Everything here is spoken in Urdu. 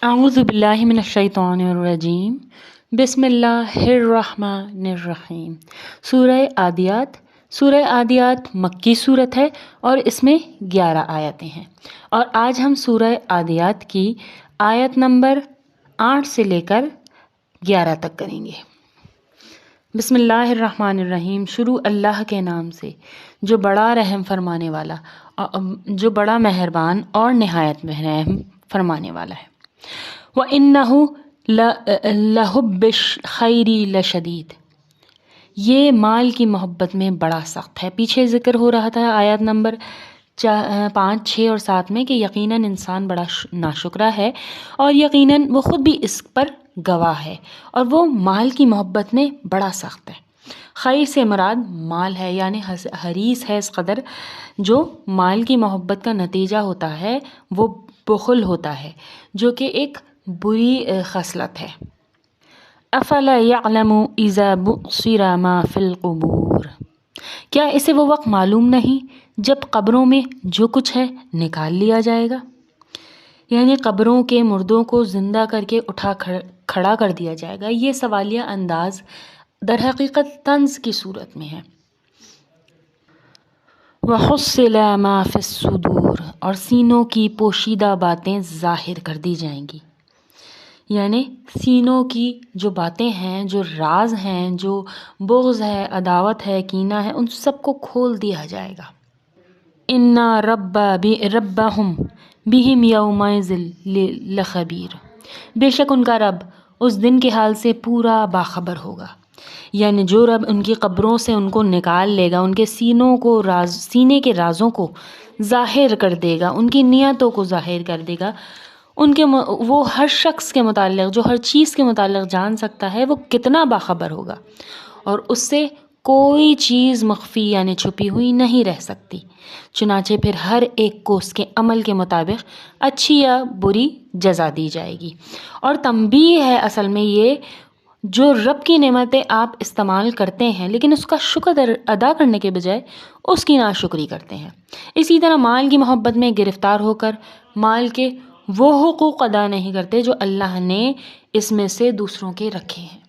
اعوذ باللہ من الشیطان الرجیم بسم اللہ الرحمن الرحیم۔ سورہ عادیات مکی صورت ہے اور اس میں 11 آیتیں ہیں، اور آج ہم سورہ عادیات کی آیت نمبر 8 سے لے کر 11 تک کریں گے۔ بسم اللہ الرحمن الرحیم، شروع اللہ کے نام سے جو بڑا رحم فرمانے والا، جو بڑا مہربان اور نہایت رحم فرمانے والا ہے۔ وَإِنَّهُ لَحُبُّ الْخَيْرِ لَشَدِيدٌ، یہ مال کی محبت میں بڑا سخت ہے۔ پیچھے ذکر ہو رہا تھا آیات نمبر 5، 6 اور 7 میں کہ یقیناً انسان بڑا ناشکرا ہے، اور یقیناً وہ خود بھی اس پر گواہ ہے، اور وہ مال کی محبت میں بڑا سخت ہے۔ خیر سے مراد مال ہے، یعنی حریص ہے اس قدر۔ جو مال کی محبت کا نتیجہ ہوتا ہے وہ بخل ہوتا ہے، جو کہ ایک بری خصلت ہے۔ افلا یعلم اذا بعثر ما فی القبور، کیا اسے وہ وقت معلوم نہیں جب قبروں میں جو کچھ ہے نکال لیا جائے گا، یعنی قبروں کے مردوں کو زندہ کر کے اٹھا کھڑا کر دیا جائے گا۔ یہ سوالیہ انداز در حقیقت طنز کی صورت میں ہے۔ وَحُصِّلَ مَا فِي الصُّدُورِ، اور سینوں کی پوشیدہ باتیں ظاہر کر دی جائیں گی، یعنی سینوں کی جو باتیں ہیں، جو راز ہیں، جو بغض ہے، عداوت ہے، کینہ ہے، ان سب کو کھول دیا جائے گا۔ إِنَّ رَبَّهُمْ بِهِمْ يَوْمَئِذٍ لَخَبِيرٌ، بے شک ان کا رب اس دن کے حال سے پورا باخبر ہوگا، یعنی جو رب ان کی قبروں سے ان کو نکال لے گا، ان کے سینے کے رازوں کو ظاہر کر دے گا، ان کی نیتوں کو ظاہر کر دے گا، وہ ہر شخص کے متعلق، جو ہر چیز کے متعلق جان سکتا ہے، وہ کتنا باخبر ہوگا، اور اس سے کوئی چیز مخفی یعنی چھپی ہوئی نہیں رہ سکتی۔ چنانچہ پھر ہر ایک کو اس کے عمل کے مطابق اچھی یا بری جزا دی جائے گی۔ اور تنبیہ ہے اصل میں یہ، جو رب کی نعمتیں آپ استعمال کرتے ہیں لیکن اس کا شکر ادا کرنے کے بجائے اس کی ناشکری کرتے ہیں، اسی طرح مال کی محبت میں گرفتار ہو کر مال کے وہ حقوق ادا نہیں کرتے جو اللہ نے اس میں سے دوسروں کے رکھے ہیں۔